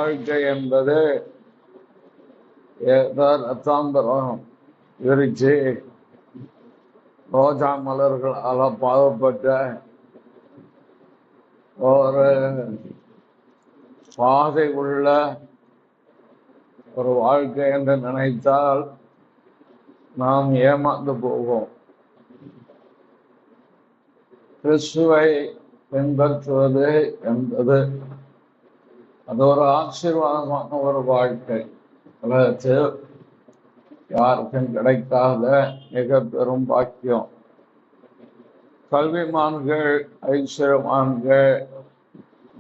வாழ்க்கை என்பது ஏதோ ரத்தாம்பரம் விரிச்சு ரோஜா மலர்களால் பாவப்பட்ட ஒரு பாதை உள்ள ஒரு வாழ்க்கை என்று நினைத்தால் நாம் ஏமாந்து போவோம். கிறிஸ்துவை பின்பற்றுவது என்பது அது ஒரு ஆசீர்வாதமான ஒரு வாழ்க்கை. உலகத்தில் யாருக்கும் கிடைக்காத மிக பெரும் பாக்கியம். கல்விமான்கள், ஐஸ்வர்யமான்கள்,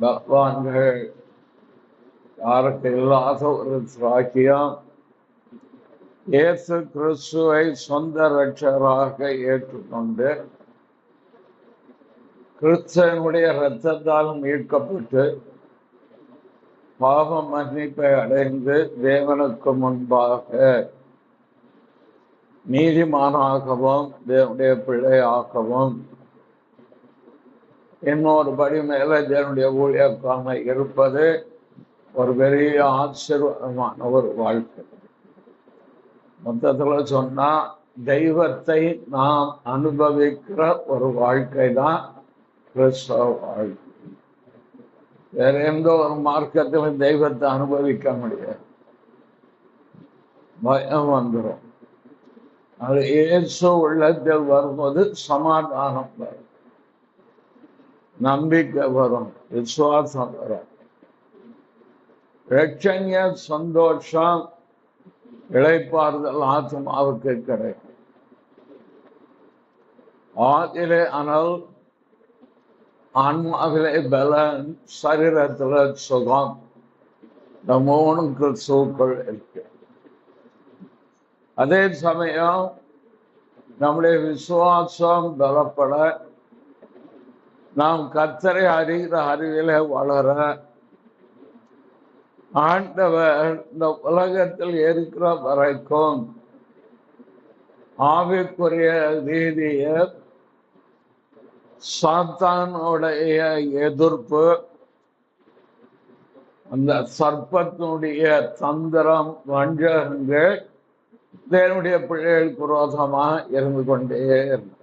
பகவான்கள் யாருக்கு இல்லாத ஒரு பாக்கியம் இயேசு கிறிஸ்துவை சொந்த இரட்சகராக ஏற்றுக்கொண்டு கிறிஸ்துவனுடைய இரத்தத்தால் மீட்கப்பட்டு பாவ மன்னிப்பை அடைந்து தேவனுக்கு முன்பாக நீதிமானாகவும் தேவனுடைய பிள்ளையாகவும் இன்னொரு படி மேல தேவனுடைய ஊழியக்காக இருப்பது ஒரு பெரிய ஆசீர்வாதமான ஒரு வாழ்க்கை. மொத்தத்துல சொன்னா தெய்வத்தை நாம் அனுபவிக்கிற ஒரு வாழ்க்கை தான் கிறிஸ்தவ வாழ்க்கை. வேற எந்த ஒரு மார்க்கத்திலும் தெய்வத்தை அனுபவிக்க முடியாது, பயம் வந்துடும். அது இயேசு உள்ளத்தில் வரும்போது சமாதானம் வரும், நம்பிக்கை வரும், விசுவாசம் வரும், ரட்சணிய சந்தோஷம், இளைப்பாறுதல் ஆத்மாவுக்கு கிடைக்கும். ஆதிலே அனல், ஆன்மாவிலே பலன், சரீரத்துல சுகம். இந்த மூணு கிறிஸ்துவுக்குள் இருக்கு. அதே சமயம் நம்முடைய விசுவாசம் பலப்பட நாம் கர்த்தரை அறிகிற அறிவிலே வளர ஆண்டவர் இந்த உலகத்தில் இருக்கிற வரைக்கும் ஆவிக்குரிய ரீதிய சாத்தானுடைய எதிர்ப்பு, அந்த சர்ப்பத்தினுடைய தந்திரம், வஞ்சகங்கள் தேவனுடைய பிள்ளைகளுக்கு விரோதமா இருந்து கொண்டே இருந்தது.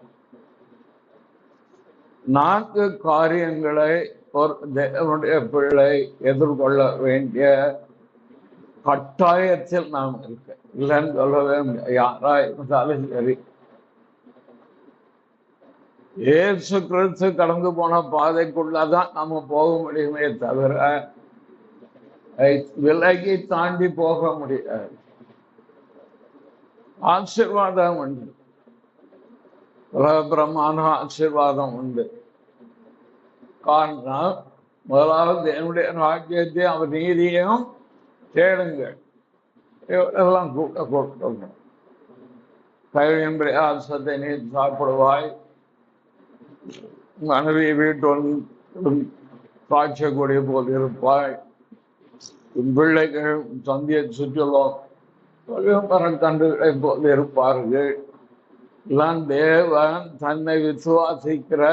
4 காரியங்களை ஒரு தேவனுடைய பிள்ளை எதிர்கொள்ள வேண்டிய கட்டாயத்தில் நாம் இருக்க, இல்லைன்னு சொல்லவே முடியாது. யாரா இருந்தாலும் சரி, இயேசு கிறிஸ்து கடந்து போன பாதைக்குள்ளதான் நம்ம போக முடியுமே தவிர விலகி தாண்டி போக முடியாது. ஆசீர்வாதம் உண்டு, பிரமான ஆசீர்வாதம் உண்டு. காரணம், முதலாவது என்னுடைய ராஜ்யத்தை அவர் நீதியையும் தேடுங்கள், எல்லாம் கூட கொடுக்கணும். கைவின் பிரயாசத்தை நீ சாப்பிடுவாய், மனைவி வீட்டு காய்ச்சக்கூடிய போல் இருப்பாய், பிள்ளைகள் சந்தியை சுற்றிலும் மரக்கன்றுகளை போல் இருப்பார்கள். எல்லாம் தேவன் தன்னை விசுவாசிக்கிற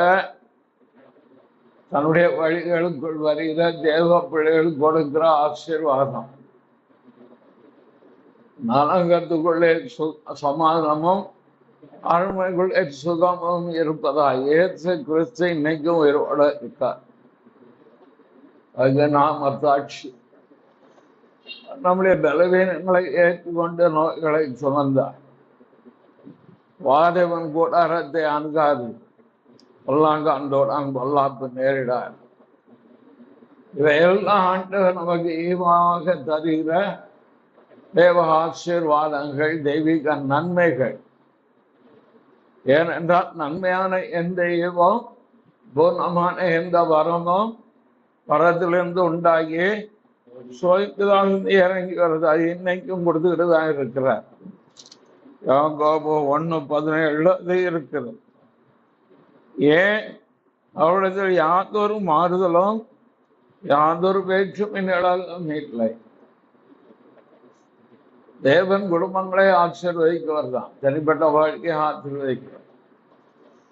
தன்னுடைய வழிகளுக்குள் வருகிற தேவ பிள்ளைகள் கொடுக்கிற ஆசீர்வாதம். நலங்கத்துக்குள்ளே சமாதானமும் ஆழ்மைக்குள்ளே சுகமும் இருப்பதா இயேசு கிறிஸ்து இன்னைக்கும் உயிரோட இருக்கார். அது நாம் அத்தாட்சி. நம்முடைய பலவீனங்களை ஏற்றுக்கொண்டு நோய்களை சுமந்தார். வாதவன் கூடாரத்தை அணுகாது, பொல்லாங்காண்டோடான் பொல்லாப்பு நேரிடார். இவையெல்லாம் ஆண்டவர் நமக்கு ஈவாக தருகிற தேவ ஆசீர்வாதங்கள், தெய்வீக நன்மைகள். ஏனென்றால் நன்மையான எந்த ஈவம், பூர்ணமான எந்த வரமும் வரத்திலிருந்து உண்டாகி சோய்க்குதான் இறங்கி வருது. அது இன்னைக்கும் கொடுத்துக்கிட்டு தான் இருக்கிறார். யாக்கோபு 1:17 அது இருக்கிறது. ஏன் அவரிடத்தில் யாதொரு மாறுதலும் யாதொரு பேச்சும் இந்நிழலும் இல்லை. தேவன் குடும்பங்களை ஆசீர்வதிக்கிறவர் தான், தனிப்பட்ட வாழ்க்கையை ஆசீர்வதிக்கிறார்.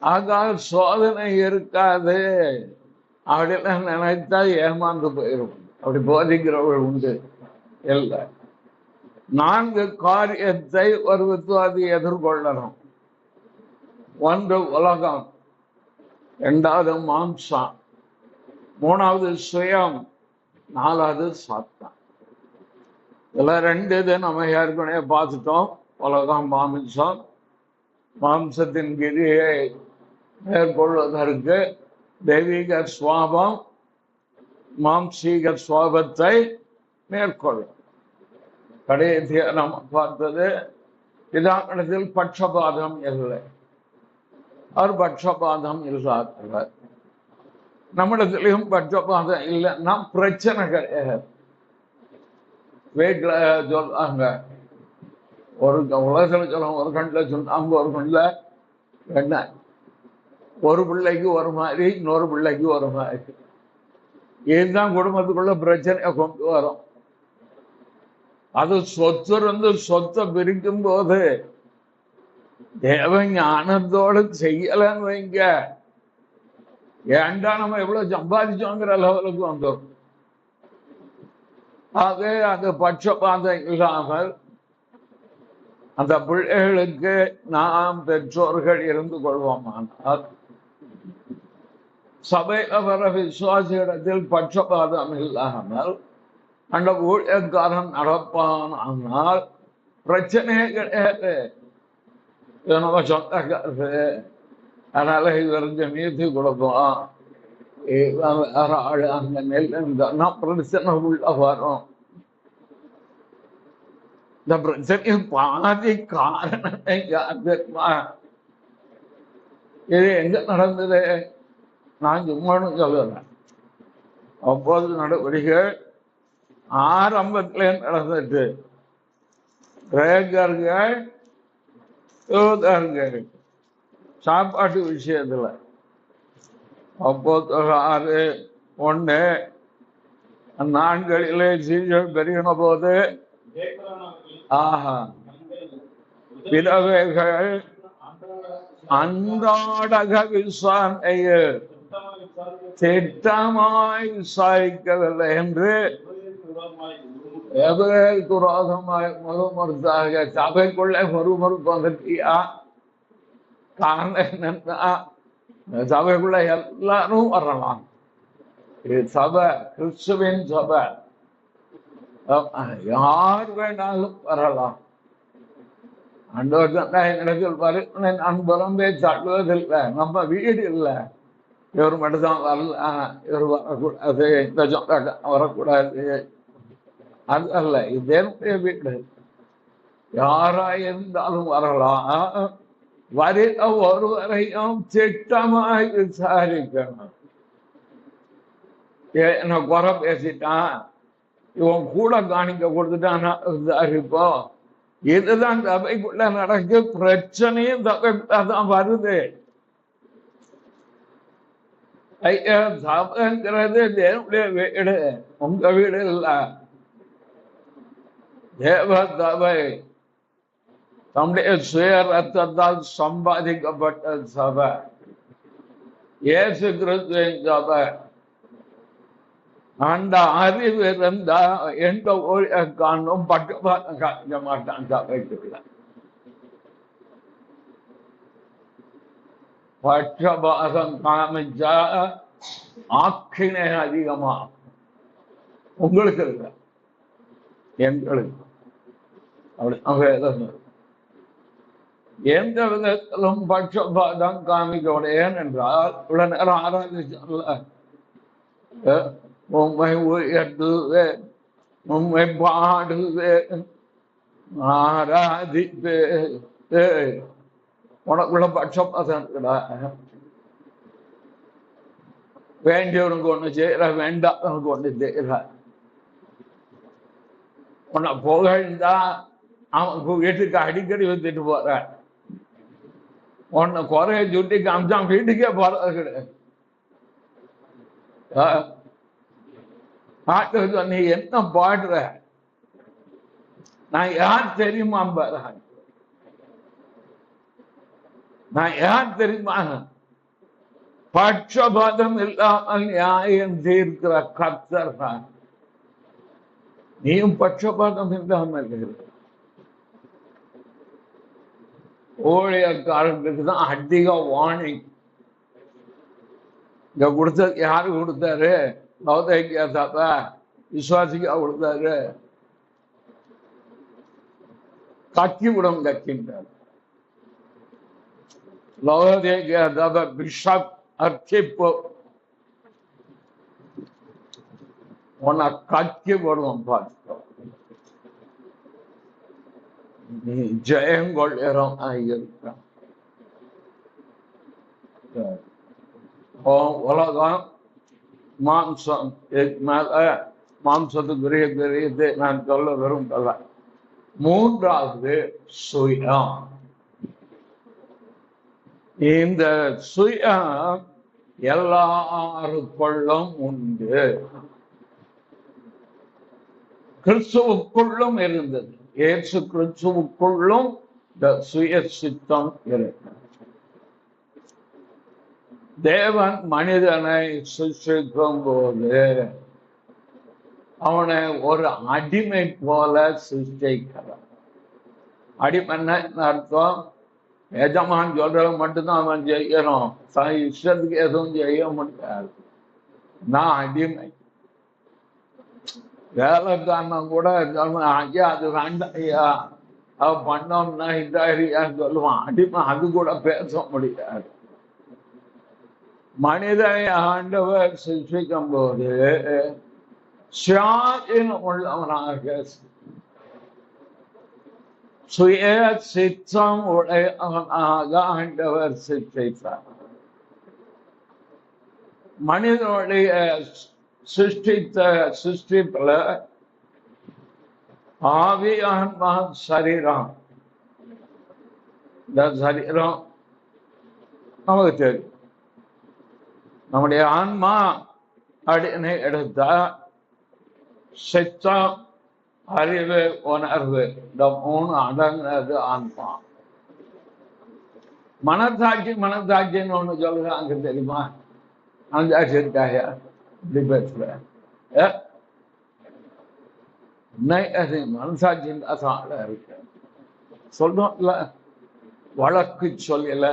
ஆகால் சோதனை இருக்காது அப்படிலாம் நினைத்தா ஏமாந்து போயிருக்கும். அப்படி போதிக்கிறவர்கள் உண்டு. இல்லை, 4 காரியத்தை ஒரு வித்துவாதி எதிர்கொள்ளணும். 1 உலகம், 2வது மாம்சம், 3வது சுயம், 4வது சாத்தான். இதுல 2 இது நம்ம ஏற்கனவே பார்த்துட்டோம். உலகம் மாம்சம், மாம்சத்தின் கிரியை மேற்கொள்வதற்கு தெய்வீக சுவாபம் மாம்சீக சுவாபத்தை மேற்கொள்ளும். கடைசியா நம்ம பார்த்தது பிதாக்களிடத்தில் பட்சபாதம் இல்லை, அவர் பட்சபாதம் இல்லாதவர். நம்மிடத்திலையும் பட்சபாதம் இல்லைன்னா பிரச்சனை கிடையாது. வீட்டுல சொல்றாங்க, ஒரு உலகத்தில் சொல்ல ஒரு கண்ணில் சொன்னாங்க, ஒரு கண்ணில் என்ன, ஒரு பிள்ளைக்கு ஒரு மாதிரி, இன்னொரு பிள்ளைக்கு ஒரு மாதிரி. இதுதான் குடும்பத்துக்குள்ள பிரச்சனையை கொண்டு வரும். அது சொத்து இருந்து சொத்தை பிரிக்கும் போது தேவ ஞானத்தோடு செய்யலன்னு வைங்க, ஏண்டா நம்ம எவ்வளவு சம்பாதிச்சோங்கிற லெவலுக்கு வந்தோம். ஆக அது பட்சபாதம் இல்லாமல் அந்த பிள்ளைகளுக்கு நாம் பெற்றோர்கள் இருந்து கொள்வோமானால், சபையில வர விசுவாசியிடத்தில் பட்சபாதம் இல்லாமல் அந்த ஊழியக்காரன் நடப்பான் ஆனால் பிரச்சனையே கிடையாது. நம்ம சொந்தக்காரரு, அதனால இவருக்கு நீதி கொடுப்போம், வேற ஆளு அங்க நெல் பிரச்சனை உள்ள வரும். இந்த பிரச்சனை பாதி காரணம் இது எங்க நடந்தது நான் சும்மானு சொல்லுறேன். அப்போது நடவடிக்கை ஆரம்பத்திலே நடந்துட்டு கிரேக்கர்கள் யூதர்கள் சாப்பாட்டு விஷயத்துல. அப்போது 6:1 நாட்களிலே சீசர் பெருகின போது பிறவைகள் அன்றாடக விசாரணையை திட்டமாய் விசாரிக்கவில்லை என்று குரோதமாய் முறுமுறுத்தாக. சபைக்குள்ளே முறுமுறுப்பு வந்துட்டியா? காரணம் என்னன்னா, சபைக்குள்ள எல்லாரும் வரலாம். இது சபை, கிறிஸ்துவின் சபை, யார் வேணாலும் வரலாம். அண்டத்தில் வருகிறேன், நான் புறம்பே தள்ளுவதில்லை. நம்ம வீடு இல்லை, இவர் மட்டும்தான் வரலாம், இவர் வரக்கூடாது, இந்த சொந்தக்காரன் வரக்கூடாது, அது அல்ல. இது என்னுடைய வீடு, யாராயிருந்தாலும் வரலாம். வரில ஒருவரையும் திட்டமாய் விசாரிக்கணும். என்ன குறை பேசிட்டான், இவன் கூட காணிக்க கொடுத்துட்டான், விசாரிப்போம். இதுதான் சபைக்குள்ள நடக்கு. பிரச்சனையும் சபைக்குள்ளதான் வருது. சபைங்கிறது தேவனுடைய வீடு, உங்க வீடு இல்ல. தேவ சபை தம்முடைய சுய ரத்தத்தால் சம்பாதிக்கப்பட்ட சபை, இயேசு கிறிஸ்துவின் சபை. அந்த அறிவு இருந்தா எந்த ஊழியக்காரனும் பட்சபாதம் காமிக்க மாட்டான் சபைக்குள்ள. பட்சபாதம் காமிச்சா ஆக்கினை அதிகமா. உங்களுக்கு இல்ல, எங்களுக்கு. அப்படி எந்த விதத்திலும் பட்சபாதம் காமிக்க உடையன் என்றால், இவ்வளவு நேரம் ஆராதிச்சல, உண்மை உயர்த்துவே, உண்மை பாடுவே, ஆராதிப்பே. உனக்குள்ள பட்சபாதம் இருக்கா? வேண்டியவனுக்கு ஒண்ணு செய்யற, வேண்டாதவனுக்கு ஒண்ணு செய்யற. உன்னை புகழ்ந்தா அவனுக்கு வீட்டுக்கு அடிக்கடி வந்துட்டு போற, உன்னை குறைய சுட்டி காமிச்சான் வீட்டுக்கே போறது கிடையாது. நீ என்ன பாடுற, நான் யார் தெரியுமா பாரு, நான் யார் தெரியுமா? பட்சபாதம் இல்லாமல் நியாயம் தீர்க்கிற கர்த்தர் தான். நீயும் பட்சபாதம் இல்லாமல் இரு. ஊழியக்காரர்களுக்கு தான் அதிக வார்னிங். இங்க கொடுத்தது யாரு கொடுத்தாரு? லௌதேக்கியா தாத்தா விசுவாசிக்கா கொடுத்தாரு. கக்கிவிடம் கக்கின்றார். லௌதேக்கியா தாத்தா பிஷப் அர்ச்சிப்பு உன்னை கக்கி விடுவோம் பார்த்து. நீ ஜெயங்கொள்ளும் இருக்க. உலகம் மாம்சம் மாம்சத்துக்குரிய நான் சொல்ல விரும்பல. மூன்றாவது சுயம். இந்த சுயம் எல்லாருக்குள்ளும் உண்டு. கிறிஸ்துவுக்குள்ளும் இருந்தது. இயேசு கிறிஸ்துவுக்குள்ளும் இந்த சுய சித்தம் இருக்கு. தேவன் மனிதனை சிருஷ்டிக்கும் போது அவனை ஒரு அடிமை போல சிருஷ்டிக்கிறான். அடிமைன்னா அர்த்தம், எஜமான் சொல்றது மட்டும்தான் அவன் செய்யணும், இஷ்டத்துக்கு எதுவும் செய்ய முடியாது. நான் அடிமை. வேலைக்காரன் கூட ஐயா அது வேண்டாம் ஐயா அவ பண்ணோம்னா இதாரியான்னு சொல்லுவான். அடிமை அது கூட பேச முடியாது. மனிதனை ஆண்டவர் சிருஷ்டிக்கும் போது சுயாதீனம் உள்ளவனாக, சுய சித்தம் உடையவனாக ஆண்டவர் சிருஷ்டித்தார். மனிதனுடைய சிருஷ்டிப்புல ஆவி ஆன்மா சரீரம். இந்த சரீரம் நமக்கு தெரியும். நம்முடைய ஆன்மா அப்படின்னு எடுத்தா சித்தம், அறிவு, உணர்வு, இந்த மூணு அடங்குறது ஆன்மா. மனசாட்சின்னு ஒண்ணு சொல்லுறாங்க தெரியுமா? மனசாட்சி இருக்காயா? இப்படி பேசுற மனசாட்சியின் அசால இருக்கு. சொல்றோம்ல, வழக்கு சொல்லல.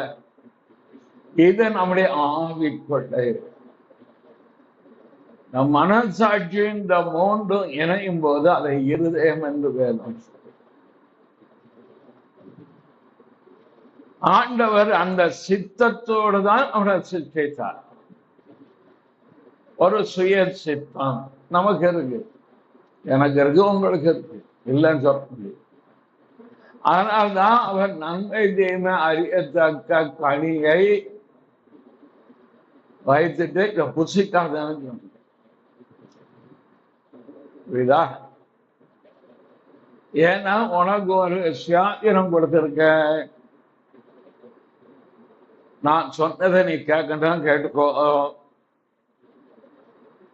இது நம்முடைய ஆவிக்கொள்ளை. நம் மனசாட்சி இந்த மூன்றும் இணையும் போது அதை இருதயம் என்று வேணும். ஆண்டவர் அந்த சித்தத்தோடு தான் அவனை சிருஷ்டித்தார். ஒரு சுய சித்தம் நமக்கு இருக்கு, எனக்கு இருக்கு, உங்களுக்கு இருக்கு, இல்லைன்னு சொல்ல முடியும். அதனால்தான் அவர் நன்மை தீமை அறியத்தக்க கனியை வைத்துட்டு இத புசிக்காதன்னு. புரியுதா? ஏன்னா உனக்கு ஒரு சுயாதீனம் கொடுத்திருக்க. நான் சொன்னதை நீ கேட்கணும், கேட்டுக்கோ.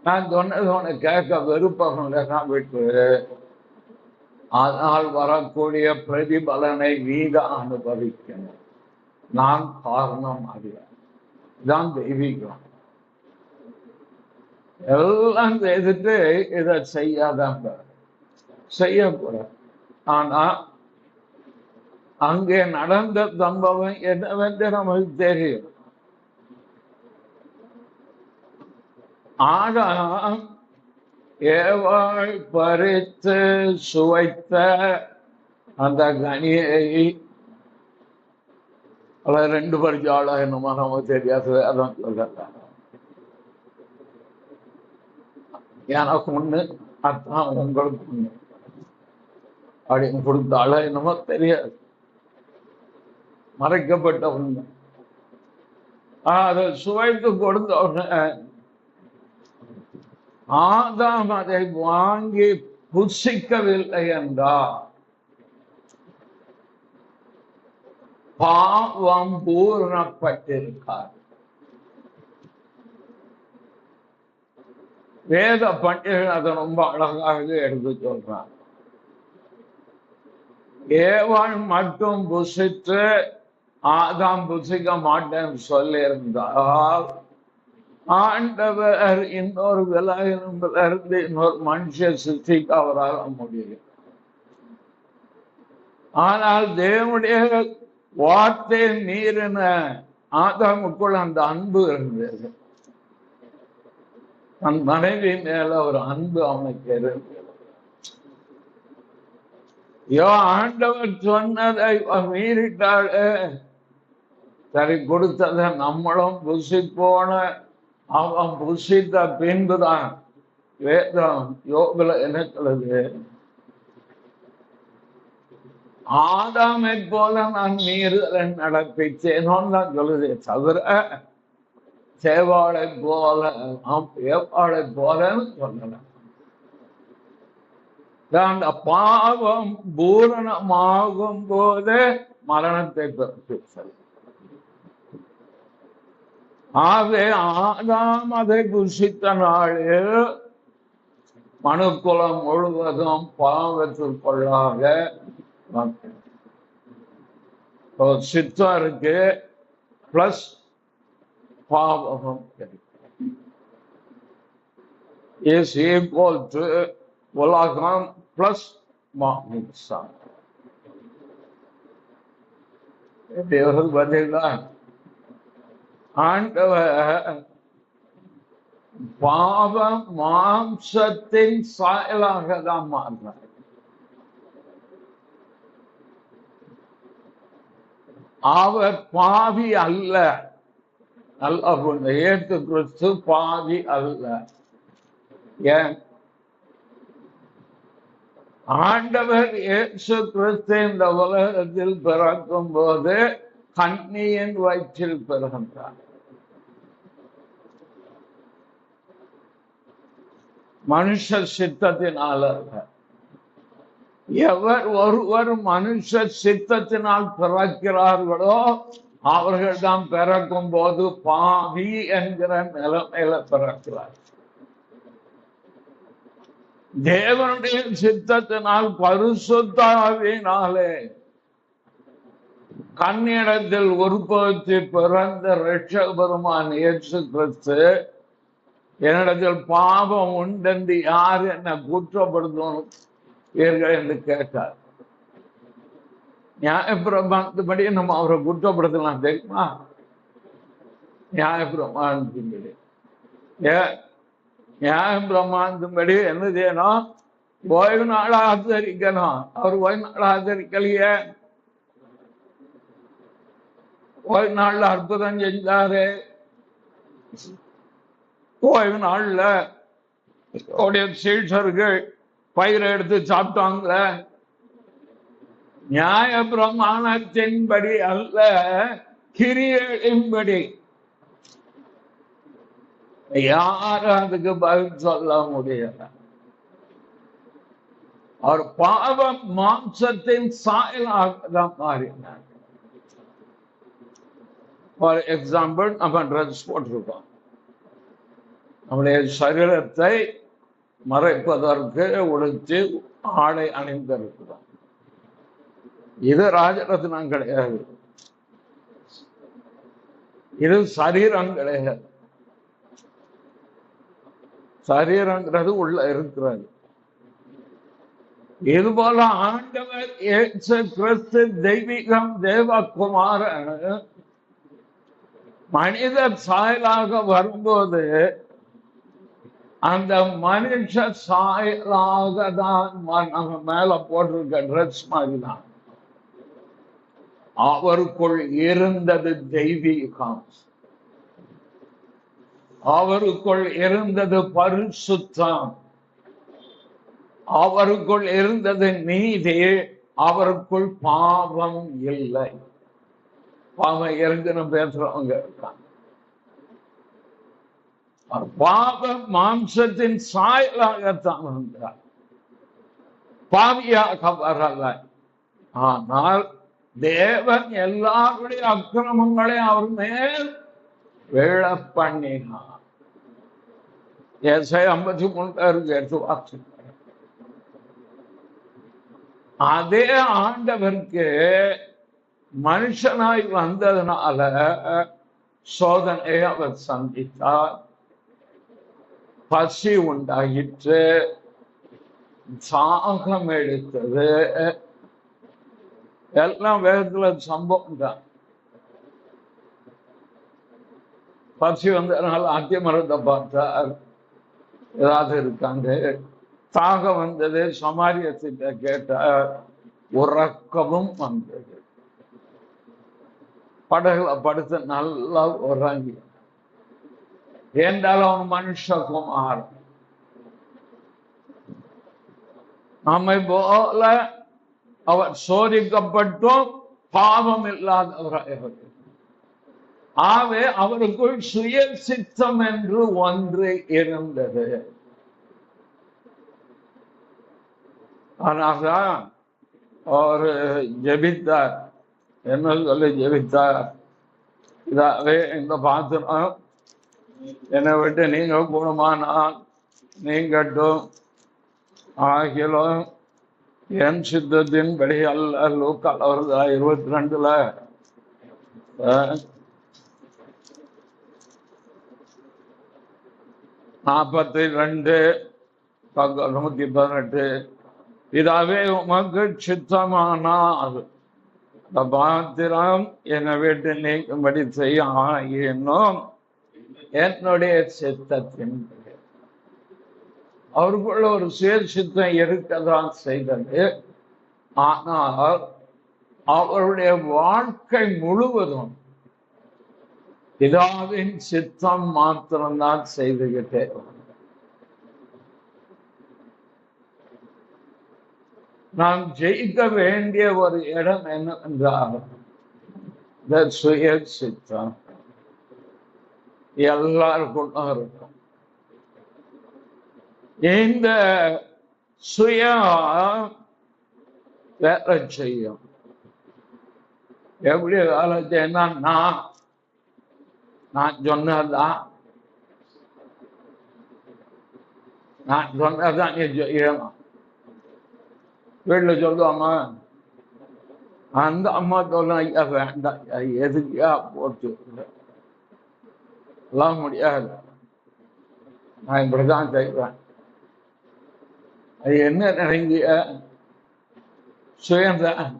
நான் சொன்னது உனக்கு கேட்க விருப்பம் விட்டு, அதனால் வரக்கூடிய பிரதிபலனை நீதான் அனுபவிக்கணும். நான் காரணம் அல்ல. இதான் தெய்வீகம். எல்லாம் செய்துட்டு இதை செய்யாதாங்க, செய்யக்கூடாது. ஆனா அங்கே நடந்த சம்பவம் என்னவென்று நமக்கு தெரியும். ஆனாம் ஏவாள் பறித்து சுவைத்த அந்த கனியை, ரெண்டு பரிச்சாளா என்னமோ நமக்கு தெரியாது, அதான் சொல்ல. எனக்கு ஒண்ணு, அதான் உங்களுக்கு ஒண்ணு அப்படின்னு கொடுத்தால என்னமோ தெரியாது, மறைக்கப்பட்ட ஒண்ணு. அதை சுவைத்து கொடுத்த உடனே ஆதாம் அதை வாங்கி புசிக்கவில்லை என்றால் பாவம் பூரணப்பட்டிருக்கார். வேத பண்டிதர்கள் அதை ரொம்ப அழகாக எடுத்து சொல்றார். ஏவாள் மட்டும் புசித்து ஆதாம் புசிக்க மாட்டேன்னு சொல்லி இருந்தால் ஆண்டவர் இன்னொரு விலகிலிருந்து இன்னொரு மனுஷ சிருஷ்டிக்க அவரால் முடியும். ஆனால் தேவனுடைய வார்த்தை மீறின ஆதாமுக்குள் அந்த அன்பு இருந்தது. தன் மனைவி மேல ஒரு அன்பு அவனுக்கு இருந்தது. ஆண்டவர் சொன்னதை மீறிட்டாள். சரி, கொடுத்ததை நம்மளும் புசிப்போன அவன் புசித்த பின்புதான் வேதம் யோகுல என்ன சொல்லுது, ஆதாமை போல நான் மீறுதலை நடப்பிச்சேனோன்னு தான் சொல்லுதே தவிர சேவாளை போல ஏவாளை போலன்னு சொல்லல. அந்த பாவம் பூரணமாகும் போது மரணத்தை பிறப்பித்தல். ஆகவே ஆதாம் அதை புசித்த நாளில் மனுக்குலம் முழுவதும் பாவத்திற்குள்ளாக சித்தம் இருக்கு, பிளஸ் பாவம் இஸ் ஈக்குவல் டு உலகம் பிளஸ் மாமிசம். பதிலா ஆண்டவர் பாவம் மாம்சத்தின் சாயலாக தான் மாறினார். அவர் பாவி அல்ல. நல்ல ஏற்று கிறிஸ்து பாவி அல்ல. ஏன்? ஆண்டவர் இயேசு கிறிஸ்து இந்த உலகத்தில் பிறக்கும் போது கன்னியின் வயிற்றில் பிறந்தார். மனுஷ சித்தத்தினால. எவர் ஒருவர் மனுஷ சித்தத்தினால் பிறக்கிறார்களோ அவர்கள் தான் பிறக்கும் போது பாவி என்கிற நிலைமையில பிறக்கிறார். தேவனுடைய சித்தத்தினால் பரிசுத்த ஆவியினாலே கன்னியிடத்தில் உற்பத்தி பிறந்த இரட்சகபெருமான் இயேசு கிறிஸ்து என்னிடத்தில் பாவம் உண்டென்று யார் என்ன குற்றப்படுத்தணும் என்று கேட்டார். நியாயப்பிரமாணத்தின்படி நம்ம அவரை குற்றப்படுத்தலாம் தெரியுமா? நியாயப்பிரமாணத்தின்படி நியாயப்பிரமாணத்தின்படி என்ன செய்யணும்? ஓய்வு நாளை ஆதரிக்கணும். அவர் ஓய்வு நாளை ஆதரிக்கலையே. ஓய்வு நாள்ல அற்புதம் செஞ்சாரு. ஓய்வு நாள்ல சீஷர்கள் பயிரை எடுத்து சாப்பிட்டாங்க. நியாய பிரமாணத்தின்படி அல்ல, கிரியையின்படி. யாரும் அதுக்கு பதில் சொல்ல முடியல. அவர் பாவம் மாம்சத்தின் சாயலாக தான் மாறினார். ஃபார் எக்ஸாம்பிள், நம்ம ட்ரெஸ் போட்டிருக்கோம். நம்முடைய சரீரத்தை மறைப்பதற்கு உடுத்தி ஆடை அணிந்திருக்கிறோம். இது ராஜரத்னம் கிடையாது. இது சரீரம் கிடையாது. சரீரங்கிறது உள்ள இருக்கிறது. இது போல ஆண்டவர் இயேசு கிறிஸ்து தெய்வீகம் தேவகுமாரன் மனித சாயலாக வரும்போது அந்த மனுஷ சாயலாக தான் நம்ம மேல போட்டிருக்க ட்ரெஸ் மாதிரி தான். அவருக்குள் இருந்தது தெய்வீகம், அவருக்குள் இருந்தது பரிசுத்தம், அவருக்குள் இருந்தது நீதி, அவருக்குள் பாவம் இல்லை. பாவம் இருக்குன்னு பேசுறவங்க இருக்காங்க. பாவம் மாம்சத்தின் சாயலாகத்தான் வந்தார், பாவியாக வரல. ஆனால் தேவன் எல்லாருடைய அக்கிரமங்களை அவர் மேல் விழ பண்ணினார். ஏசாயா 53:8 வாசி. அதே ஆண்டவருக்கு மனுஷனாய் வந்ததுனால சோதனையை அவர் சந்தித்தார், பசி உண்டாயிற்று, தாகம் எடுத்தது. எல்லாம் வேகத்துல சம்பவம் தான். பசி வந்ததுனால அத்தி மரத்தை பார்த்தார், ஏதாவது இருக்காங்க. தாகம் வந்தது, சமாரியத்திட்ட கேட்டார், உறக்கமும் வந்தது. படகுல படுத்து நல்லா உறங்கி. என்றால் அவன் மனுஷகுமார், நம்மை போல அவர் சோதிக்கப்பட்டும் பாவம் இல்லாதவராக. ஆகவே அவருக்குள் சுய சித்தம் என்று ஒன்று இருந்தது. ஆனால் அவர் ஜெபித்தார். என்ன சொல்லி ஜெபித்தார்? இதாவே இந்த பாத்திரம் என்னை விட்டு நீங்க குணமானால் நீங்கட்டும், ஆகிலும் என் சித்தத்தின் படி அல்ல. லூக்கா 22 42 118. இதாவே உமக்கு சித்தமானால் இந்த பாத்திரம் என்னை விட்டு நீக்கும்படி செய்ய ஆகியும் என்னுடைய சித்தத்தின். அவருக்குள்ள ஒரு சுயசித்தம் இருக்கதான் செய்தது. ஆனால் அவருடைய வாழ்க்கை முழுவதும் பிதாவின் சித்தம் மாத்திரம்தான் செய்துகிட்டே. நாம் ஜெயிக்க வேண்டிய ஒரு இடம் என்னவென்றால் சுய சித்தம் எல்லாருக்கும் இருக்கும். இந்த சுய வேலை செய்யும். எப்படி வேலை செய்யணும்? நான் சொன்னதான் நீ செய்யணும். வீட்டுல சொல்லுவாங்க, அந்த அம்மா சொல்ல ஐயா வேண்டாம், எதுக்கியா போட்டு எல்லாம் முடியாது, நான் இப்படிதான் செய்வேன். அது என்ன நினைங்கிய சுயந்தான்.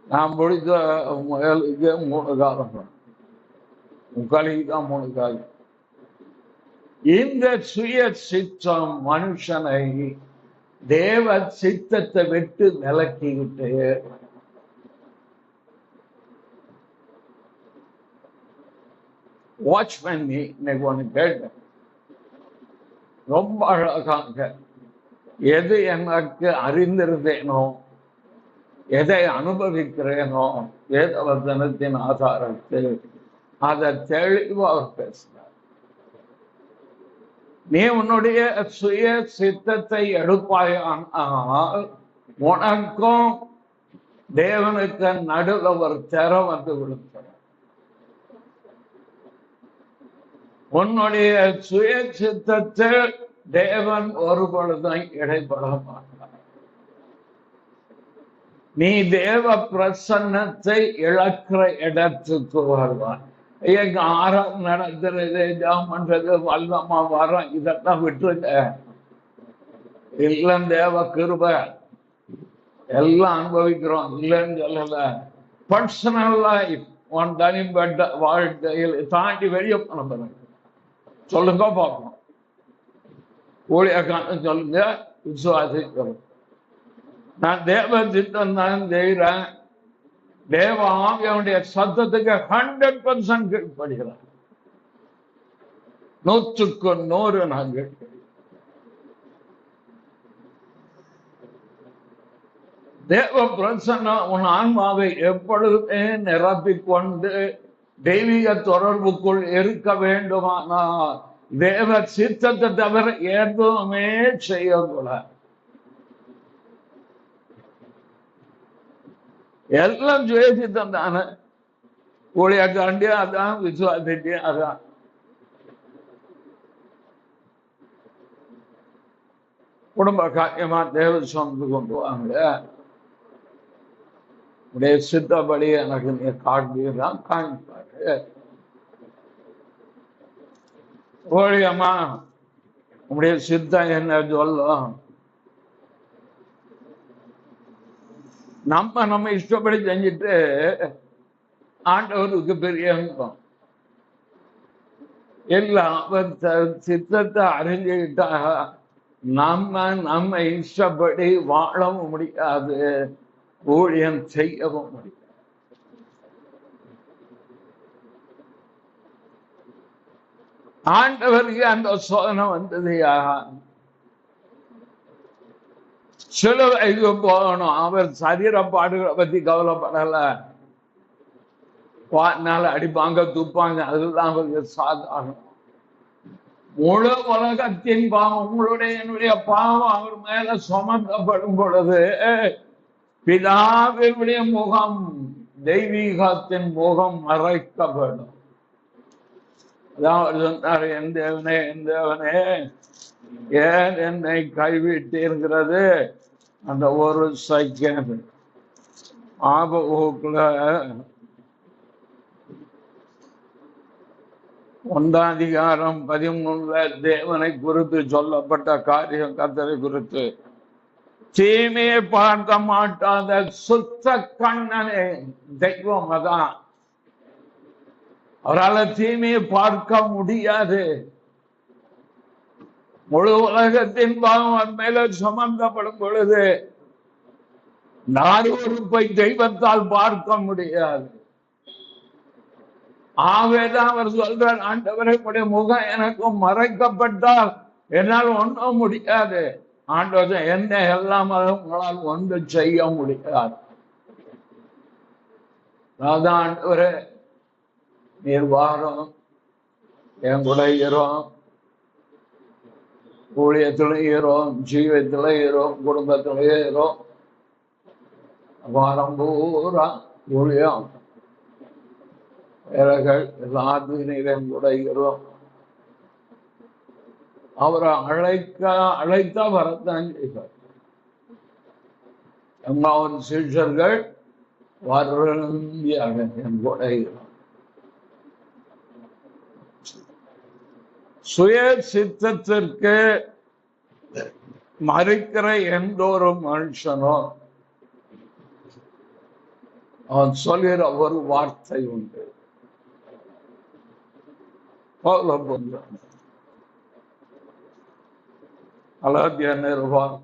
நான் முடித்த முயலுக்கு 3 காலம், முக்காலிக்கு தான் 3 காலம். இந்த சுய சித்தம் மனுஷனை தேவ சித்தத்தை விட்டு விலக்கிவிட்டு வாட்ச் பண்ணி இன்னைக்கு ஒண்ணு கேட்டேன், ரொம்ப அழகாக. எது எனக்கு அறிந்திருந்தேனோ, எதை அனுபவிக்கிறேனோ வேதவசனத்தின் ஆதாரத்தில் அதை தெளிவா அவர் பேசினார். நீ உன்னுடைய சுய சித்தத்தை எடுப்பாயானால் உனக்கும் தேவனுக்கு நடுவில் ஒரு திற வந்து விழுந்தார். உன்னுடைய சுய சித்தத்தில் தேவன் ஒரு பொழுதும் இடைப்பட மாட்டார். நீ தேவ பிரசன்னத்தை இழக்கிற இடத்துக்கு வருவான். எங்க ஆறாம் நடத்துறது, ஜாம் பண்றது, வல்லமா வரோம், இதெல்லாம் விட்டுருங்க. இல்லம் தேவ கிருபை, எல்லாம் அனுபவிக்கிறோம், இல்லைன்னு சொல்லல. பர்சனல் லைஃப், உன் தனிப்பட்ட வாழ்க்கையில் தாண்டி வெளியே பண்ண சொல்லுங்க பார்ப்போம். ஊழியக்கான சொல்லுங்க, விசுவாசிக்கிறோம். நான் தேவ சித்தம் தான் செய்கிறேன். தேவ ஆவியனுடைய சத்தத்துக்கு 100% கீழ்ப்படுகிறார். 100க்கு 100 நாங்கள். தேவ பிரசன்னம் உன் ஆன்மாவை எப்பொழுதுமே நிரப்பிக்கொண்டு தெய்வீக தொடர்புக்குள் இருக்க வேண்டுமானால் தேவ சித்தத்தை தவிர எதுவுமே செய்யக்கூடாது. எல்லாம் சுயசித்தம் தானே. ஊழியக்காண்டி அதான், விசுவாசிட்டி அதான். குடும்ப காரியமா தேவ சுமந்து கொண்டு வாங்க. உடைய சித்தப்படி எனக்கு நீ காண்பிதான் காண்பாரு. ஓழியம்மா உங்களுடைய சித்தம் என்ன சொல்லும்? நம்ம இஷ்டப்படி செஞ்சுட்டு ஆண்டவருக்கு பெரிய எல்லாம் அவர் சித்தத்தை அறிஞ்சுக்கிட்டா நம்ம இஷ்டப்படி வாழவும் முடியாது, ஊழியம் செய்யவும் முடியாது. ஆண்டவருக்கு அந்த சோதனை வந்ததையா? சிலுவைக்கு போகணும். அவர் சரீர பாடுகளை பத்தி கவலைப்படல. அடிப்பாங்க, துப்பாங்க, அதெல்லாம் அவருக்கு சாதாரணம். முழு உலகத்தின் பாவம், உங்களுடைய என்னுடைய பாவம் அவர் மேல சுமத்தப்படும் பொழுது பிதாவினுடைய முகம், தெய்வீகத்தின் முகம் மறைக்கப்படும். அதான் சொன்னார், என் தேவனே என் தேவனே ஏன் என்னை கைவிட்டீர்கிறது. அந்த ஒரு செகண்ட் ஆபகுல 1:13 தேவனை குறித்து சொல்லப்பட்ட காரியம், கர்த்தரை குறித்து. தீமையை பார்க்க மாட்டாத சுத்த கண்ணனே தெய்வம். அதான் அவரால் தீமையை பார்க்க முடியாது. முழு உலகத்தின் பாவம் அது மேல சுமந்தப்படும் பொழுது நாரொருப்பை தெய்வத்தால் பார்க்க முடியாது. ஆவேதான் அவர் சொல்றார், ஆண்டவரை முகம் எனக்கும் மறைக்கப்பட்டால் என்னால் ஒன்றும் முடியாது. ஆண்டவர் என்ன எல்லாம் உங்களால் ஒன்று செய்ய முடியாது. அதான் ஆண்டவரே நீர் வாரம் என் கூட ஏறோம், ஊழியத்துல ஏறோம், ஜீவத்துல ஏறோம், குடும்பத்துல ஏறோம், வாரம் பூரா ஊழியம் வேலைகள் எல்லாத்தையும் கூட ஏறோம். அவரை அழைத்தா வரத்தான் செய்வார். அவன் சிஷர்கள் வருந்தி என் கூட ஏறோம். சுய சித்தத்திற்கு மறைக்கிற எந்த ஒரு மனுஷனும் அவன் சொல்கிற ஒரு வார்த்தை உண்டு. கலாத்திய நிருபம்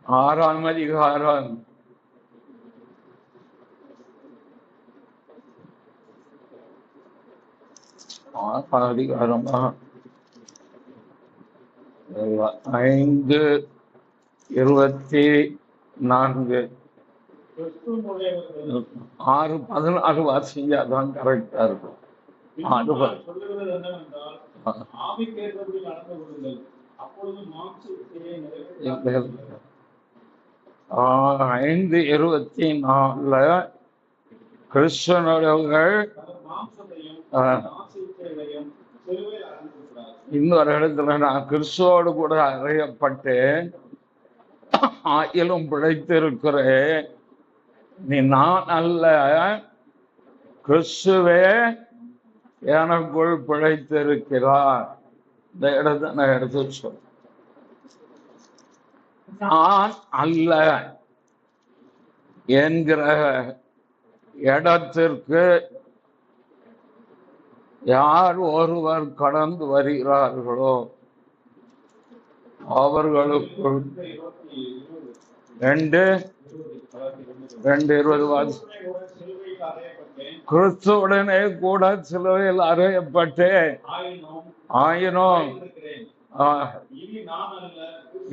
6ஆம் அதிகாரம் 5:24 6:14 வாசிச்சாதான் கரெக்டா இருக்கும். 5:24 கிறிஸ்தவர்கள் இன்னொரு இடத்துல நான் கிறிஸ்துவோடு கூட அறையப்பட்டு ஆயிலும் பிழைத்திருக்கிறேன், நீ நான் அல்ல கிறிஸ்துவே எனக்குள் பிழைத்திருக்கிறார். இந்த இடத்தை நான் எடுத்து சொல்றேன். நான் அல்ல என்கிற இடத்திற்கு யார் ஒருவர் கடந்து வருகிறார்களோ அவர்களுக்குள் 2:20 கிறிஸ்துவுடனே கூட சிலுவையில் அறையப்பட்டு ஆயினும்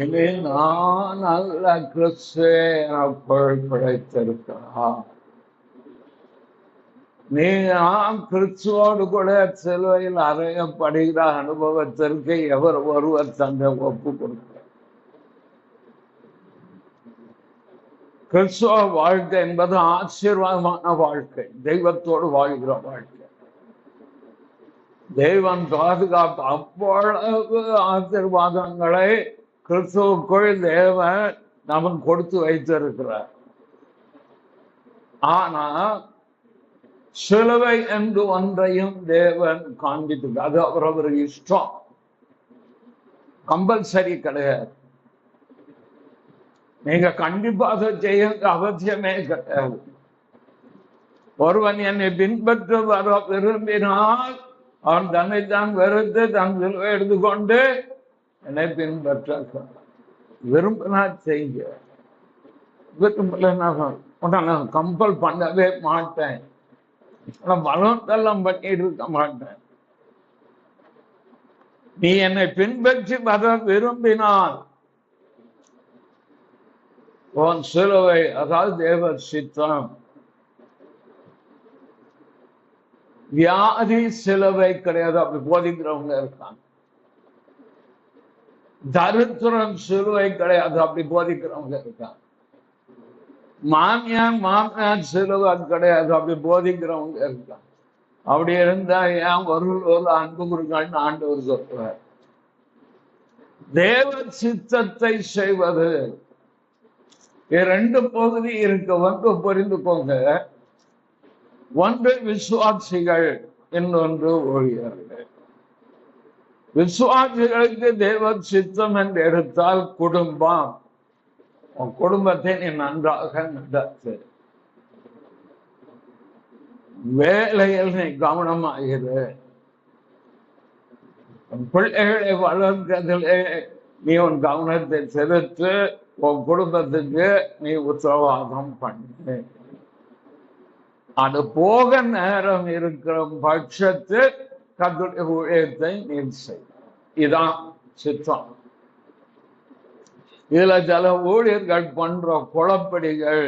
இனி நான் அல்ல கிறிஸ்து எனக்குள் பிழைத்திருக்கிறார். நீ கிறிஸ்துவோடு கூட சிலுவையில் அறையப்படுகிற அனுபவத்திற்கு எவர் ஒருவர் தந்தை ஒப்பு கொடுக்க. கிறிஸ்துவ வாழ்க்கை என்பது ஆசீர்வாதமான வாழ்க்கை, தெய்வத்தோடு வாழ்கிற வாழ்க்கை. தெய்வம் பாதுகாப்பு அவ்வளவு ஆசீர்வாதங்களை கிறிஸ்துவுக்குள் தேவன் நமக்கு கொடுத்து வைத்திருக்கிறார். ஆனா சிலுவை என்று ஒன்றையும் தேவன் காண்பித்து, அது அவரவருக்கு இஷ்டம், கம்பல்சரி கிடையாது. நீங்க கண்டிப்பாக செய்ய அவசியமே கிடையாது. ஒருவன் என்னை பின்பற்ற வர விரும்பினால் அவன் தன்னைத்தான் வெறுத்து தன் சிலுவை எடுத்துக்கொண்டு என்னை பின்பற்ற. விரும்பினா செய்ய, விரும்பல கம்பல் பண்ணவே மாட்டேன், பலவந்தெல்லாம் பண்ணிட்டு இருக்க மாட்டேன். நீ என்னை பின்பற்றி வர விரும்பினால் உன் சிலுவை, அதாவது தேவ சித்தம், வியாதி சிலுவை கிடையாது அப்படி போதிக்கிறவங்க இருக்காங்க. தரித்திரம் சிலுவை கிடையாது அப்படி போதிக்கிறவங்க இருக்காங்க. மாமியார் சிலுவை கிடையாது அப்படி போதிக்கிறவங்க இருக்காங்க. அப்படி இருந்தா ஏன் ஒரு அன்பு குருக்கள்னு ஆண்டவர் சொல்றார். தேவ சித்தத்தை செய்வது இரண்டு பகுதி இருக்கு. ஒன்று புரிந்துக்கோங்க, ஒன்று விசுவாசிகள், இன்னொன்று ஊழியர்கள். விசுவாசிகளுக்கு தேவ சித்தம் என்று எடுத்தால் குடும்பம், குடும்பத்தை நீ நன்றாக நடத்து, வேலையில் நீ கவனமாகிரு, பிள்ளைகளை வளர்க்கிறதிலே நீ உன் கவனத்தை செலுத்து, உன் குடும்பத்துக்கு நீ உத்தரவாதம் பண்ணு. அது போக நேரம் இருக்கிற பட்சத்தில் கர்த்தருடைய ஊழியத்தை நீ செய். இதான் சித்தம். இதுல சில ஊழியர்கள் பண்ற குழப்படிகள்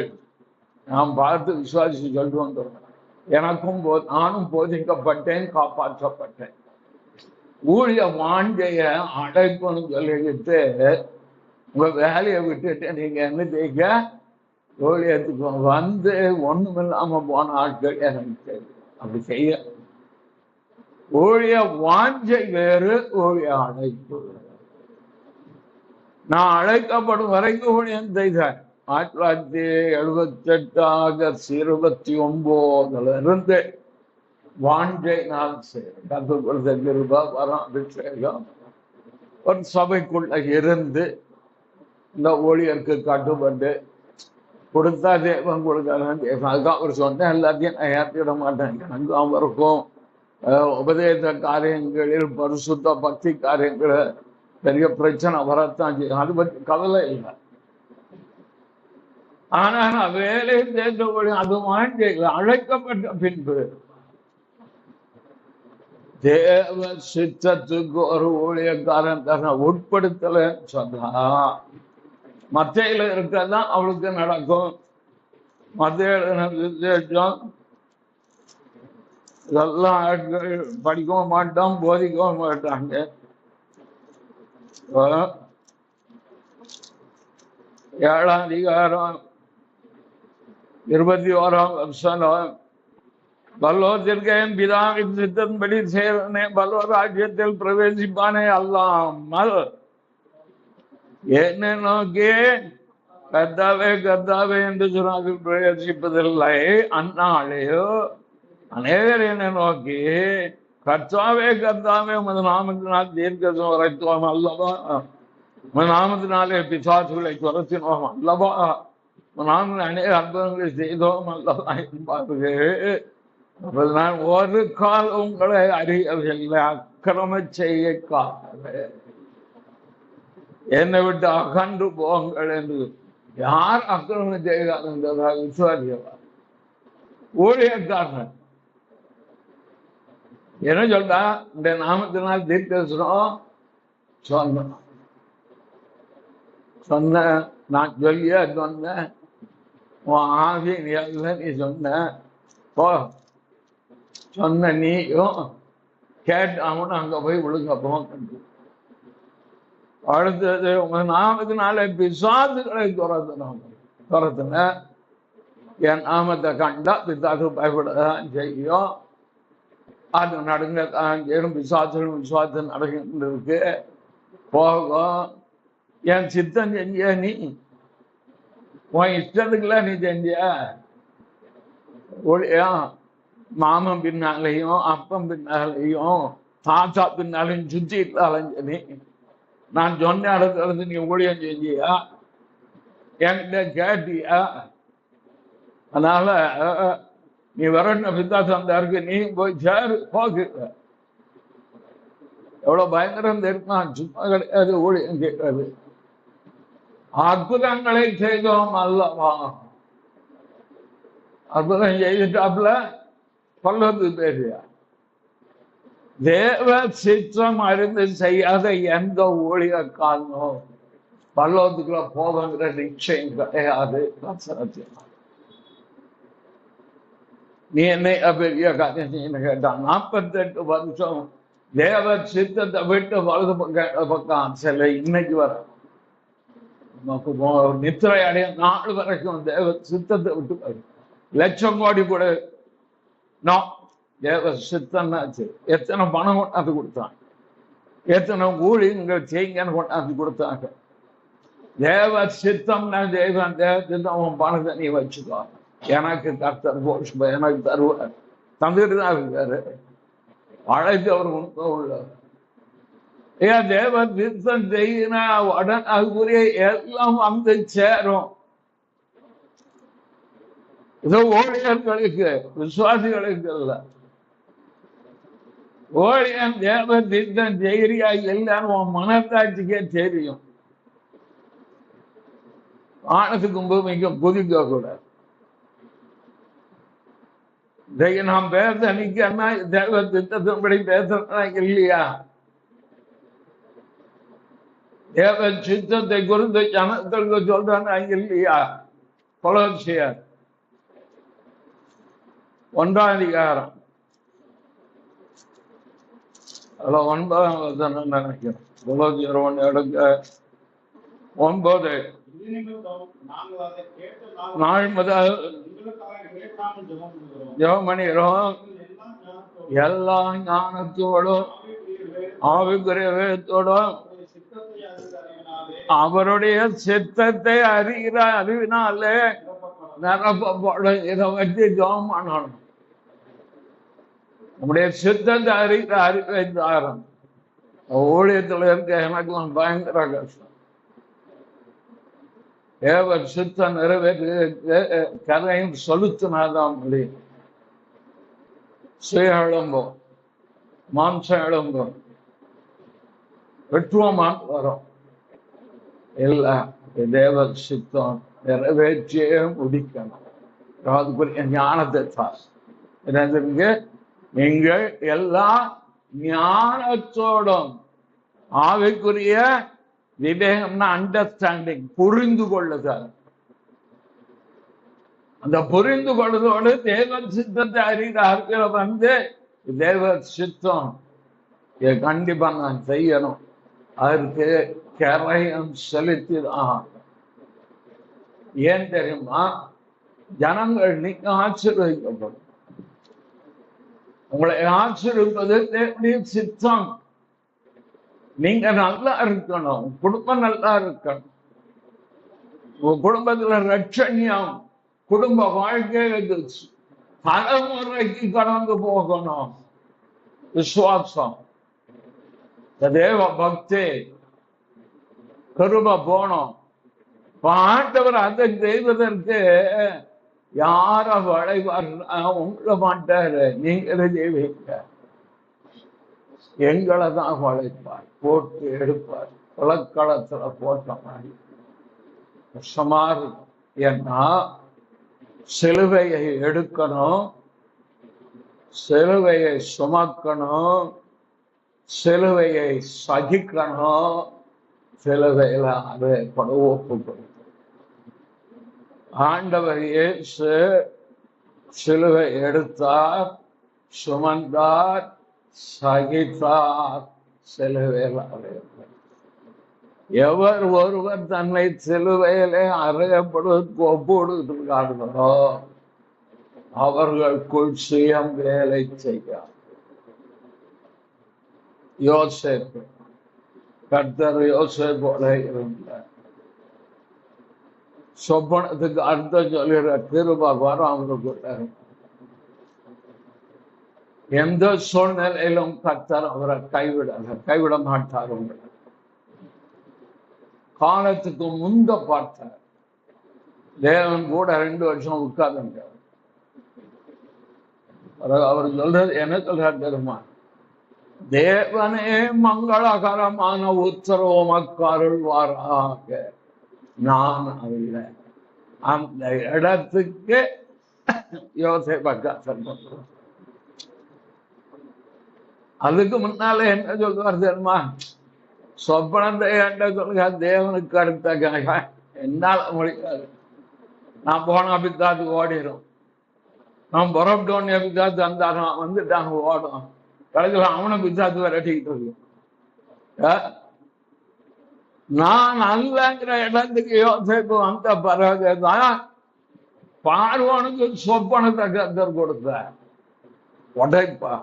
நாம் பார்த்து விசுவாசி சொல்லிட்டு வந்தோம். எனக்கும் நானும் போதிக்கப்பட்டேன், காப்பாற்றப்பட்டேன். ஊழிய வாஞ்சைய அடைப்புன்னு சொல்லிக்கிட்டு உங்க வேலையை விட்டுட்டு நீங்க என்ன செய்ய, ஊழியத்துக்கு வந்து ஒண்ணுமில்லாம போன ஆட்கள் எனக்கு தெரியும். அப்படி செய்ய ஊழிய வாஞ்சை வேறு, ஊழிய அழைப்பு. நான் அழைக்கப்படும் வரைக்கும் ஊழியம் செய்தேன். 1978 ஆகஸ்ட் 29 இருந்து வாஞ்சை நான் செய்யறேன். அபிஷேகம் ஒரு சபைக்குள்ள இருந்து இந்த ஊழியருக்கு கட்டுப்பட்டு கொடுத்தா தேவன் கொடுத்தாலும் அதுதான் அவர் சொன்னேன். எல்லாத்தையும் நான் ஏற்றிட மாட்டேன். எனக்கு அவருக்கும் உபதேச காரியங்களில் பரிசுத்த பக்தி காரியங்கள பெரிய பிரச்சனை வரத்தான் செய்யும். அது பற்றி கவலை இல்லை. ஆனா நான் வேலை தேர்ந்த அது வாங்கி அழைக்கப்பட்ட பின்பு தேவ சித்தத்துக்கு ஒரு ஊழியக்காரன் தன்னை உட்படுத்தலன்னு சொன்னா மத்தையில இருக்கதான் அவளுக்கு நடக்கும். மத்திய விசேஷம் இதெல்லாம் படிக்கவும் மாட்டோம், போதிக்கவும் மாட்டாங்க. 7ஆம் அதிகாரம் 21ஆம் வசனம், பல்லோத்திற்கு என் பிதாவின் சித்தத்தின்படி சேரனே பல்லோ ராஜ்யத்தில் பிரவேசிப்பானே அல்லாமல் என்னை நோக்கி கர்த்தாவே கர்த்தாவே என்று சொன்னார்கள் பிரவேசிப்பதில்லை. அந்நாளையோ அநேகர் என்னை நோக்கி கர்த்தாவே கர்த்தாவே உமது நாமத்தினால் தீர்க்க உரைத்தோம் அல்லவா, உமது நாமத்தினாலே பிசாசுகளை துரத்தினோம் அல்லவா, நாங்கள் அநேக அற்புதங்களை செய்தோம் அல்லவா என்பார்கள். நான் ஒரு கால் உங்களை அறியவில்லை, அக்கிரம செய்யக்காக என்னை விட்டு அகன்று போங்கள் என்று. யார் அக்கிரமம் செய்கிறார் என்றால் விசுவாசியவா ஊழியக்காரன். என்ன சொல்றா, இந்த நாமத்தினால் தீர்க்கதரிசனம் சொன்ன நான் சொல்லிய சொன்னேன், உன் ஆவி நீ அல்ல நீ சொன்ன போ சொன்ன நீயும் கேட்டு அவனு அங்க போய் விழுங்க போங்க. அடுத்தது உங்க நாமத்தினால பிசாசுகளை துரத்துன. என் நாமத்தை கண்டா பிசாசு பயப்படதான் செய்யும், அது நடங்கத்தான் செய்யும். பிசாசு விசுவாசம் நடக்கிட்டு இருக்கு போகும். என் சித்தம் செஞ்சியா நீ? உன் இஷ்டத்துக்குலாம் நீ செஞ்சியா? ஒளியா மாமன் பின்னாலையும் அப்பன் பின்னாலையும் தாத்தா பின்னாலையும் சுத்திட்டு அலைஞ்சனி. நான் சொன்ன இடத்துல இருந்து நீ ஊழியம் செஞ்சியா? என்கிட்ட கேட்டியா? அதனால நீ வரணும் வித்தாசந்தாருக்கு நீ போய் சேரு போக்கு. எவ்வளவு பயங்கரம் இருக்கான். சும்மா கிடையாது ஊழியம் கேட்கறது. அற்புதங்களை செய்தோம் அல்லவா? அற்புதம் செய்துட்டாப்புல பல்லது பேரியா? தேவ சித்தம் அறிந்து செய்யாத எந்த ஊழியக்காரனும் பல்லவத்துக்குள்ள போகிற நிச்சயம் கிடையாது. நீ என்னை பெரிய காரியம் கேட்டான். 48 வருஷம் தேவ சித்தத்தை விட்டு வலது பக்கம் சில இன்னைக்கு வர நித்திரை அடைய நாள் வரைக்கும் தேவ சித்தத்தை விட்டு லட்சம் கோடி கூட தேவ சித்தம்னாச்சு. எத்தனை பணம் கொண்டாந்து கொடுத்தாங்க, எத்தனை ஊழியங்கள் செய்யுங்கன்னு கொண்டாந்து கொடுத்தாங்க. தேவ சித்தம்னா தேவன் தேவ சித்தம் அவன் பணத்தை நீ வச்சுக்கோ, எனக்கு கர்த்தர் போஷ் எனக்கு தருவார். தந்துட்டு தான் இருக்காரு. அழைத்து அவர் உண்மை உள்ளார். ஏன் தேவ சித்தம் செய்யினா உடனே அதுக்குரிய எல்லாம் வந்து சேரும். இது ஊழியர்களுக்கு விசுவாசிகளுக்கு இல்ல. ஊழியன் தேவ சித்தம் செய்கிறியா இல்லைன்னு உன் மனத்தாட்சிக்கே தெரியும். வானத்துக்கும் பூமிக்கும் குதிக்க கூடாது. நாம் பேச நிக்கன்னா தேவ சித்தத்தின்படி பேசுறா இல்லையா? தேவ சித்தத்தை குறித்து ஜனத்திற்கு சொல்றாங்க இல்லையா? கொலோசியர் 1ஆம் அதிகாரம் 9ஆம் வசனம் நினைக்கிறேன். கொலோசியர் 1 எடுக்க 9 நாள் முதல் ஜெபம் பண்ணுகிறோம். எல்லா ஞானத்தோடும் ஆவிக்குரிய வேதத்தோடும் அவருடைய சித்தத்தை அறிகிற அறிவினாலே நிரப்பப்படும். இதை வச்சு ஜெபம் பண்ணணும். நம்முடைய சித்தத்தை அறிகிற அறிவை தாரம். ஊழியத்தில் இருக்க எனக்குலாம் பயங்கர கஷ்டம். தேவ சித்தம் நிறைவேற்ற கதையும் செலுத்தினாதான் முடியும். சுய எழும்பும், மாம்சம் எழும்பும், வெற்றுவமான வரும். இல்ல, தேவ சித்தம் நிறைவேற்றியே முடிக்கணும். அதுக்குரிய ஞானத்தை தான். நீங்கள் எல்லா ஞானத்தோடும் ஆவிக்குரிய விவேகம்னா அண்டர்ஸ்டாண்டிங், புரிந்து கொள்ளுதல். அந்த புரிந்து கொள்வதோடு தேவ சித்தத்தை அறிகிறார்கள். வந்து தேவ சித்தம் கண்டிப்பா நான் செய்யணும். அதற்கு கரையம் செலுத்திதான். ஏன் தெரியுமா? ஜனங்கள் நீங்க ஆசீர்வதிக்கப்படும். உங்களை ஆசீர்வதிப்பது தேவனுடைய சித்தம். நீங்க நல்லா இருக்கணும், குடும்பம் நல்லா இருக்கணும், உங்க குடும்பத்துல ரட்சண்யம், குடும்ப வாழ்க்கை தலைமுறைக்கு கடந்து போகணும். விசுவாசம், தேவ பக்தி, கரும போனோம். ஆண்டவர் அதை செய்வதற்கு யார வளைவார் உங்களை மாட்டாரு. நீங்களே செய்வீங்க. எங்களை தான் வளைப்பார், போட்டு எடுப்பார். குளக்களத்துல போட்ட மாதிரி கஷ்டமா இருக்கும். ஏன்னா சிலுவையை எடுக்கணும், சிலுவையை சுமக்கணும், சிலுவையை சகிக்கணும், சிலுவையில அதை ஒப்புக்கணும். ஆண்டவர் இயேசு சிலுவை எடுத்தார், சுமந்தார், சகித்தார், சிலுவையில் அறையப்பட்டார். எவர் ஒருவர் தன்னை சிலுவையிலே அறையப்படுவதற்கு ஒப்புடுகிறார்களோ அவர்களுக்குள் சுயம் வேலை செய்ய. யோசேப்பு கர்த்தர் யோசேப்பு போல இருந்தார். சொப்பனத்துக்கு அர்த்தம் சொல்கிற கிருபை வரம் அவருக்கு. எந்த சூழ்நிலையிலும் கர்த்தர் அவரை கைவிட மாட்டார். காலத்துக்கு முந்த பார்த்தார். தேவன் கூட 2 வருஷம் உட்கார்ந்து அவர் சொல்றது என்ன சொல்றார் தெரியுமா? தேவனே மங்களகரமான உத்தரவுமக்காருள்வாராக. நான் அல்ல. அந்த இடத்துக்கு யோசேப்பை கர்த்தர் பண்றார். அதுக்கு முன்னால என்ன சொல்றார் தெரியுமா? சொப்பனத்தை என்ற சொல்லுங்க தேவனுக்கு அடுத்த என்னால முடியாது. நான் போன பித்தாத்து ஓடிடும். நான் புறப்பட்டோன்னு பித்தாத்து அந்த வந்துட்டாங்க ஓடும். கடைசியில் அவனை பித்தாத்து விரட்டிக்கிட்டு இருக்கு. நான் அல்லங்கிற இடத்துக்கு யோசிப்பு வந்த பிறகுதான் பார்வோனுக்கு சொப்பனத்தை கர்த்தர் கொடுத்த உடைப்பா.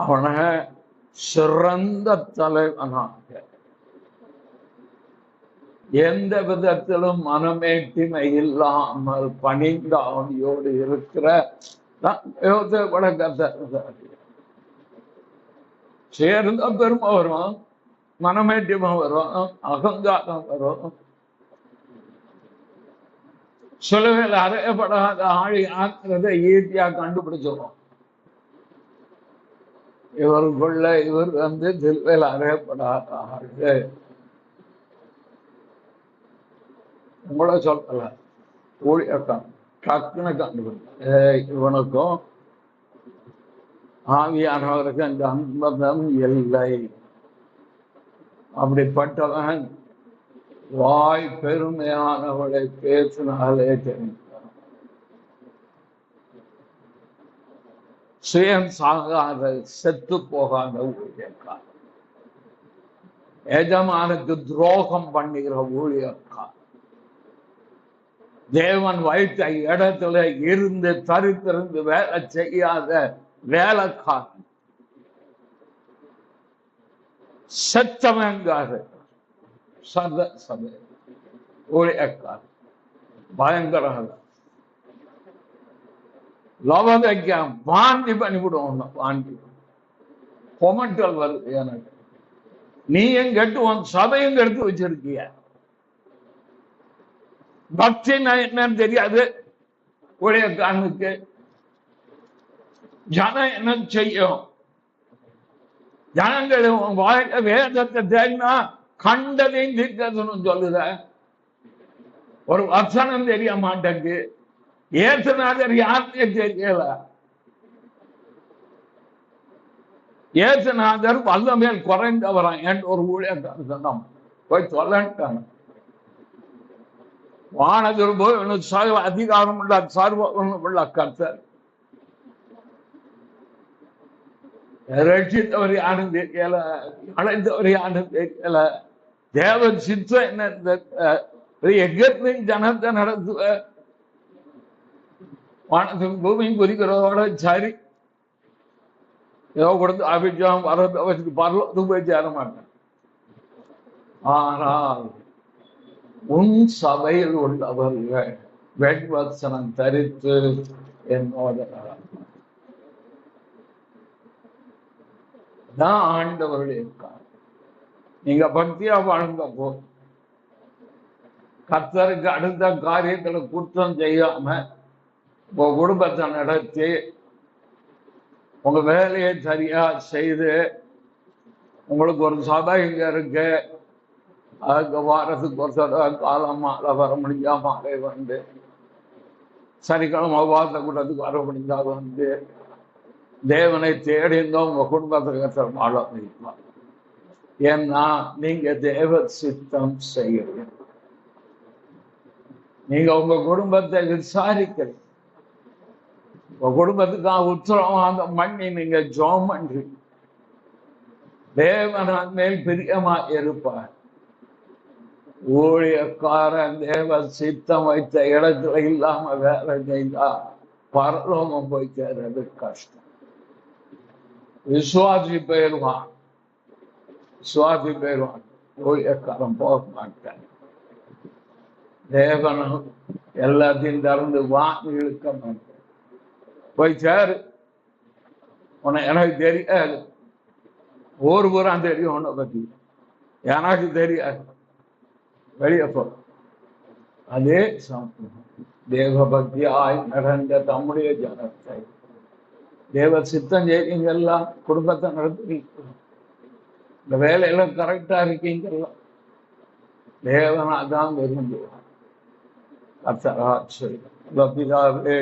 அவனை சிறந்த தலைவனாக எந்த விதத்திலும் மனமேட்டிமை இல்லாமல் பணிந்த அவனியோடு இருக்கிற சேர்ந்த பெருமை வரும், மனமேட்டிமை வரும், அகங்காரம் வரும். சிலுவையில் அறையப்படாத ஆழி ஆக்கிறத ஈஸியா கண்டுபிடிச்சிடும். இவருக்குள்ள இவர் சிலுவையில் அறையப்படாத ஆளு. உங்கள சொல்லல, ஊழியக்கான் டக்குன்னு கண்டுபிடிச்ச இவனுக்கும் ஆவியானவருக்கு அந்த அன்பதம் இல்லை. அப்படிப்பட்டவன் வாய் பெருமையானவளை பேசினாலே தெரிவித்தான். சுயம் சாகாத செத்து போகாத ஊழியக்கார், எஜமானுக்கு துரோகம் பண்ணுகிற ஊழியக்கார், தேவன் வைத்த இடத்துல இருந்து தரித்திருந்து வேலை செய்யாத வேலைக்காரன், செத்தவங்காரு சபை ஊழியக்கார், பயங்கர லோபதைக்கம் வாந்தி பண்ணிவிடுவோம். வாந்தி கொமட்டல் வருது எனக்கு. நீ எங்கிட்டு உன் சபையும் கெடுத்து வச்சிருக்கிய. பக்தி என்னன்னு தெரியாது ஊழியக்காரனுக்கு. ஜனம் என்ன செய்யும்? ஜனங்கள் வாயில வேதத்தை தேடினா கண்டதையும் தீர்க்கணும் சொல்லுத. ஒரு வசனம் தெரிய மாட்டேங்கு. ஏசுநாதர் யாருன்னே தெரியல. ஏசுநாதர் வல்லமேல் குறைந்தவரான் என்று ஒரு ஊழியக்காரன் சொன்னான். போய் சொல்லட்டாங்க. வானதில் போய் சர்வ அதிகாரம் உள்ள சர்வ கர்த்தர். ரட்சித்தவர் யாரும் தெரியல, அழைத்தவர் யாரும் தெரியல. தேவன் சித்தம் என்ன? எகத்தின் ஜனத்தை நடத்துவ வானத்துக்கு பூமியும் குறிக்கிறதோட சரி ஏதோ கொடுத்து அபிஜம் வரத வச்சுட்டு பரலத்துக்கு போய் சேர மாட்டேன். ஆனால் உன் சபையில் உள்ளவர்கள் வெண்வசனம் தரித்து என்னோட தான் ஆண்டவர்கள் இருக்கார். நீங்க பக்தியா வாழ்ந்த போ, கர்த்தருக்கு அடுத்த காரியங்களை குற்றம் செய்யாம உங்க குடும்பத்தை நடத்தி உங்க வேலையை சரியா செய்து, உங்களுக்கு ஒரு சபை இங்க இருக்கு, அதுக்கு வாரத்துக்கு ஒரு தடவை காலம் மாலை வர முடிஞ்சா மாலை வந்து, சனிக்கிழமை வார்த்தை கூட்டத்துக்கு வர முடிஞ்சா வந்து, தேவனை தேடி இருந்தோம் உங்க குடும்பத்துக்கு வாழ முடியுமா? ஏன்னா நீங்க தேவ சித்தம் செய்யணும். நீங்க உங்க குடும்பத்தை விசாரிக்கிறீங்க. உங்க குடும்பத்துக்காக உத்தரவாதம் பண்ணி நீங்க ஜெபம் பண்றீங்க. தேவன் மேல் பிரியமா இருப்பார். ஊழியக்காரன் தேவ சித்தம் வைத்த இடத்துல இல்லாம வேலை செய்தா பரலோகம் போய் சேர்றது கஷ்டம். விசுவாசி போயிடுவான். சுவாதி பெறுவான், ஊழியக்காரன் போக மாட்டான். தேவனும் எல்லாத்தையும் திறந்து வாங்கி இழுக்க மாட்டான். போய் சேரு, உன்னை எனக்கு தெரியாது, ஊர் பூரா தெரியும் உன்னை பத்தி, எனக்கு தெரியாது, வெளியே போ. அதே தேவ பக்தியாய் நடந்த தம்முடைய ஜனத்தை தேவ சித்தம் செய்றீங்களா, குடும்பத்தை நடத்துறீங்க, இந்த வேலையெல்லாம் கரெக்டா இருக்கீங்களா, தேவனா தான் விரும்புவார். கர்த்தரால் சொல்லுங்கள். பிதாவே